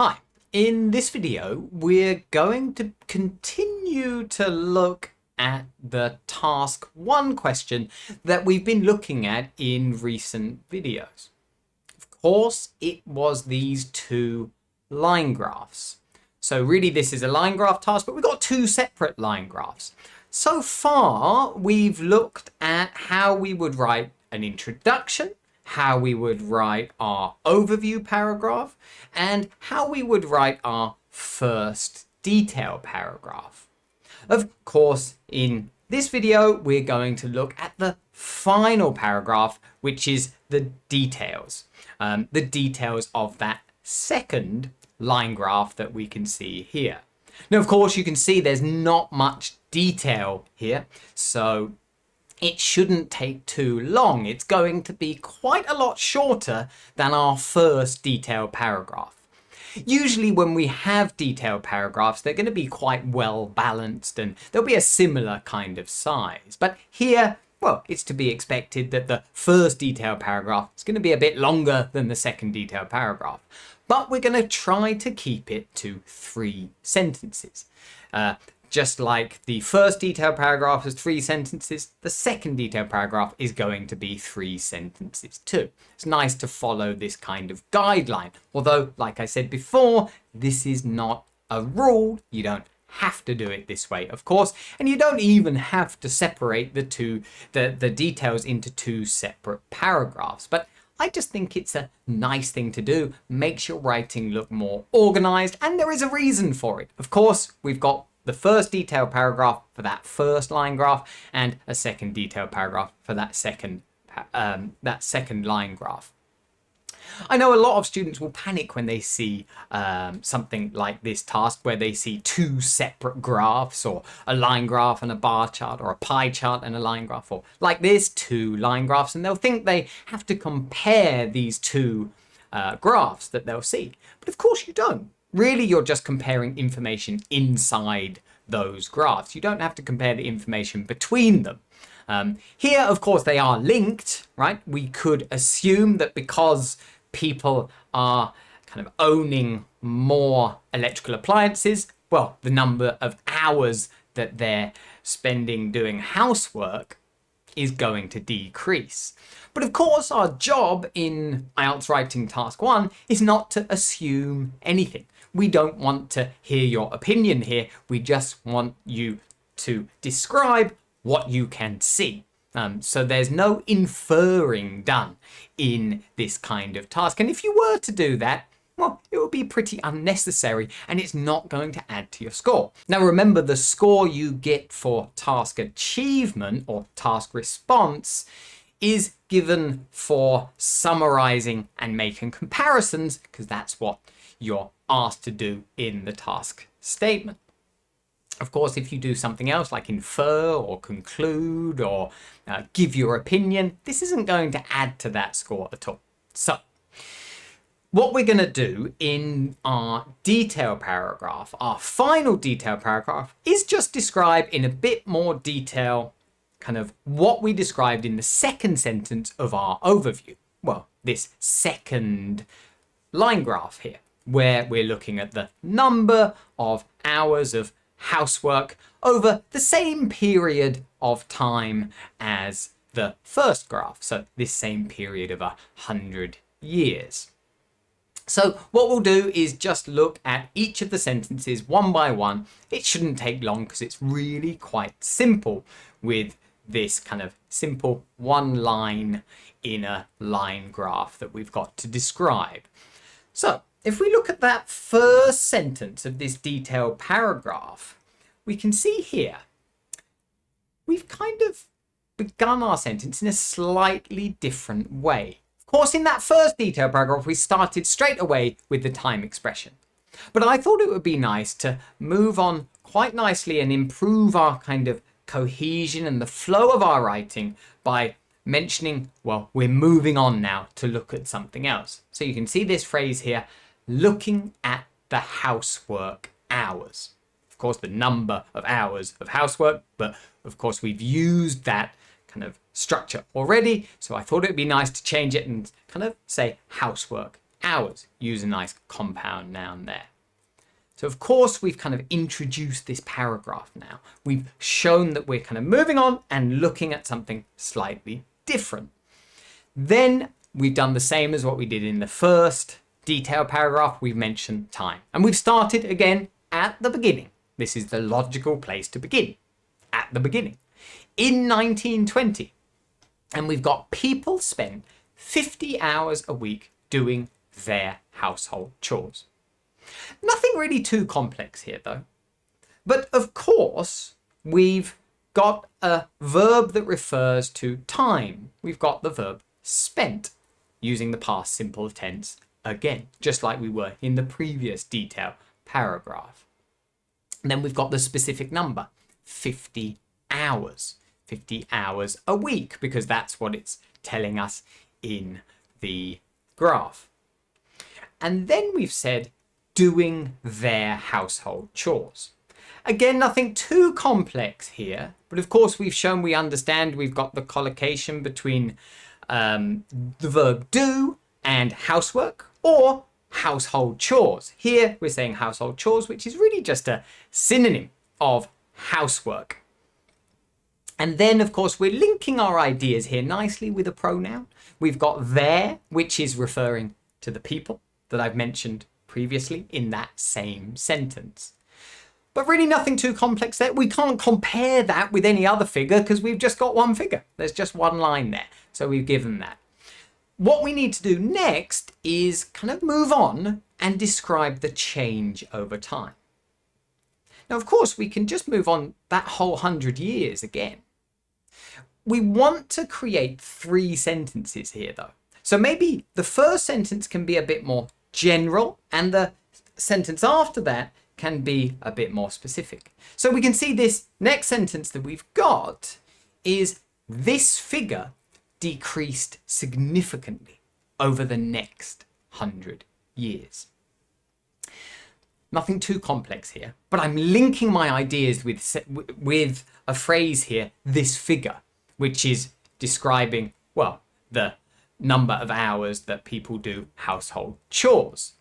Hi, in this video we're going to continue to look at the task 1 question that we've been looking at in recent videos. Of course, it was these two line graphs. So really this is a line graph task, but we've got two separate line graphs. So far we've looked at how we would write an introduction, how we would write our overview paragraph, and how we would write our first detail paragraph. Of course, in this video, we're going to look at the final paragraph, which is the details of that second line graph that we can see here. Now, of course, you can see there's not much detail here, so it shouldn't take too long. It's going to be quite a lot shorter than our first detailed paragraph. Usually when we have detailed paragraphs, they're going to be quite well balanced and they'll be a similar kind of size. But here, well, it's to be expected that the first detailed paragraph is going to be a bit longer than the second detailed paragraph. But we're going to try to keep it to 3 sentences. Just like the first detailed paragraph has 3 sentences, the second detailed paragraph is going to be 3 sentences too. It's nice to follow this kind of guideline. Although, like I said before, this is not a rule. You don't have to do it this way, of course, and you don't even have to separate the details into 2 separate paragraphs. But I just think it's a nice thing to do. Makes your writing look more organized, and there is a reason for it. Of course, we've got the first detailed paragraph for that first line graph and a second detailed paragraph for that second line graph. I know a lot of students will panic when they see something like this task where they see 2 separate graphs, or a line graph and a bar chart, or a pie chart and a line graph, or like this, 2 line graphs, and they'll think they have to compare these 2 graphs that they'll see. But of course you don't. Really, you're just comparing information inside those graphs. You don't have to compare the information between them. Here, of course, they are linked, right? We could assume that because people are kind of owning more electrical appliances, well, the number of hours that they're spending doing housework is going to decrease. But of course, our job in IELTS writing task 1 is not to assume anything. We don't want to hear your opinion here. We just want you to describe what you can see. So there's no inferring done in this kind of task. And if you were to do that, well, it would be pretty unnecessary and it's not going to add to your score. Now, remember, the score you get for task achievement or task response is given for summarizing and making comparisons, because that's what you're asked to do in the task statement. Of course, if you do something else like infer or conclude or give your opinion, this isn't going to add to that score at all. So what we're going to do in our detail paragraph, our final detail paragraph, is just describe in a bit more detail kind of what we described in the second sentence of our overview. Well, this second line graph here, where we're looking at the number of hours of housework over the same period of time as the first graph. So this same period of 100 years. So what we'll do is just look at each of the sentences one by one. It shouldn't take long because it's really quite simple with this kind of simple one line inner line graph that we've got to describe. So if we look at that first sentence of this detailed paragraph, we can see here we've kind of begun our sentence in a slightly different way. Of course, in that first detailed paragraph, we started straight away with the time expression. But I thought it would be nice to move on quite nicely and improve our kind of cohesion and the flow of our writing by mentioning, well, we're moving on now to look at something else. So you can see this phrase here, looking at the housework hours. Of course, the number of hours of housework, but of course we've used that kind of structure already. So I thought it'd be nice to change it and kind of say housework hours. Use a nice compound noun there. So of course, we've kind of introduced this paragraph now. We've shown that we're kind of moving on and looking at something slightly different. Then we've done the same as what we did in the first detailed paragraph. We've mentioned time. And we've started again at the beginning. This is the logical place to begin. At the beginning. In 1920. And we've got people spend 50 hours a week doing their household chores. Nothing really too complex here though. But of course, we've got a verb that refers to time. We've got the verb spent, using the past simple tense again, just like we were in the previous detail paragraph. And then we've got the specific number, 50 hours. 50 hours a week, because that's what it's telling us in the graph. And then we've said doing their household chores. Again, nothing too complex here, but of course we've shown we understand we've got the collocation between the verb do and housework or household chores. Here we're saying household chores, which is really just a synonym of housework. And then, of course, we're linking our ideas here nicely with a pronoun. We've got their, which is referring to the people that I've mentioned previously in that same sentence. But really nothing too complex there. We can't compare that with any other figure because we've just got one figure. There's just one line there. So we've given that. What we need to do next is kind of move on and describe the change over time. Now, of course, we can just move on that whole 100 years again. We want to create 3 sentences here, though. So maybe the first sentence can be a bit more general and the sentence after that can be a bit more specific. So we can see this next sentence that we've got is this figure decreased significantly over the next 100 years. Nothing too complex here, but I'm linking my ideas with a phrase here, this figure, which is describing, well, the number of hours that people do household chores.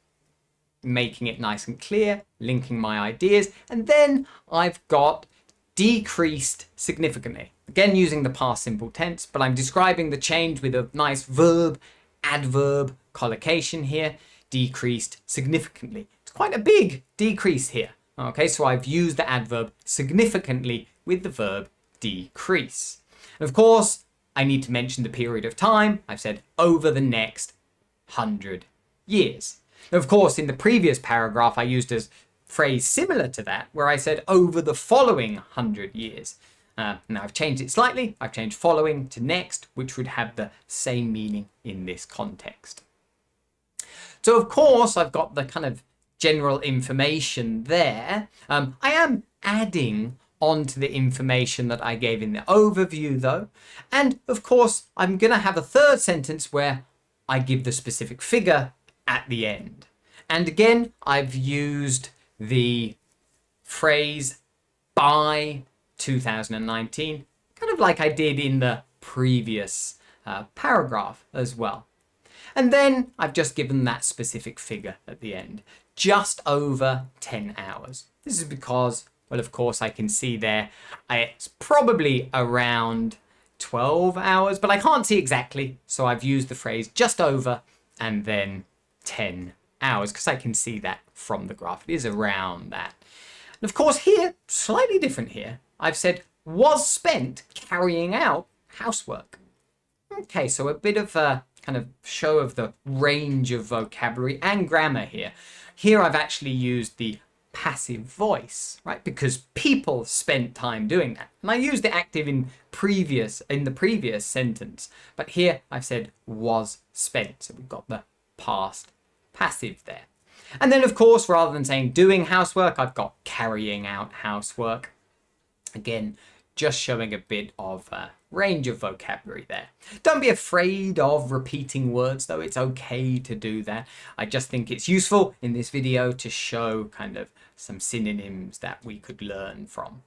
Making it nice and clear, linking my ideas, and then I've got decreased significantly. Again, using the past simple tense, but I'm describing the change with a nice verb, adverb, collocation here, decreased significantly. It's quite a big decrease here. Okay, so I've used the adverb significantly with the verb decrease. And of course, I need to mention the period of time. I've said over the next 100 years. Now, of course, in the previous paragraph, I used a phrase similar to that, where I said over the following 100 years. Now I've changed it slightly. I've changed following to next, which would have the same meaning in this context. So, of course, I've got the kind of general information there. I am adding onto the information that I gave in the overview, though. And, of course, I'm going to have a third sentence where I give the specific figure at the end. And again, I've used the phrase by 2019, kind of like I did in the previous paragraph as well. And then I've just given that specific figure at the end, just over 10 hours. This is because, well, of course, I can see there, it's probably around 12 hours, but I can't see exactly. So I've used the phrase just over and then 10 hours because I can see that from the graph. It is around that. And of course here, slightly different here. I've said was spent carrying out housework. Okay, so a bit of a kind of show of the range of vocabulary and grammar here. Here I've actually used the passive voice, right? Because people spent time doing that. And I used the active in the previous sentence, but here I've said was spent. So we've got the past passive there. And then, of course, rather than saying doing housework, I've got carrying out housework. Again, just showing a bit of a range of vocabulary there. Don't be afraid of repeating words, though. It's okay to do that. I just think it's useful in this video to show kind of some synonyms that we could learn from.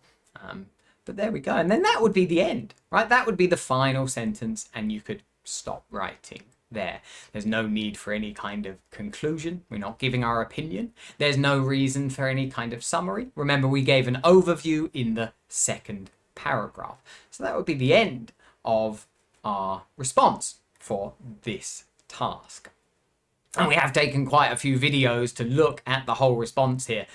But there we go. And then that would be the end, right? That would be the final sentence, and you could stop writing there. There's no need for any kind of conclusion. We're not giving our opinion. There's no reason for any kind of summary. Remember, we gave an overview in the second paragraph. So that would be the end of our response for this task. And we have taken quite a few videos to look at the whole response here.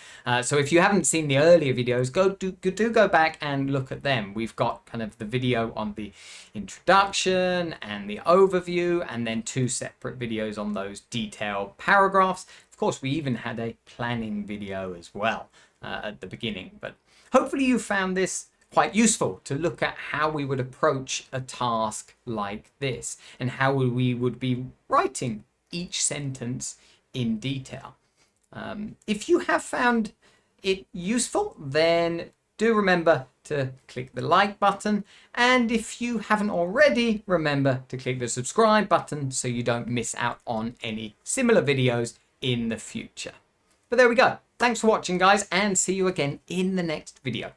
So if you haven't seen the earlier videos, do go back and look at them. We've got kind of the video on the introduction and the overview, and then 2 separate videos on those detailed paragraphs. Of course, we even had a planning video as well at the beginning. But hopefully you found this quite useful to look at how we would approach a task like this and how we would be writing each sentence in detail. If you have found it useful, then do remember to click the like button, and if you haven't already, remember to click the subscribe button so you don't miss out on any similar videos in the future. But there we go. Thanks for watching, guys, and see you again in the next video.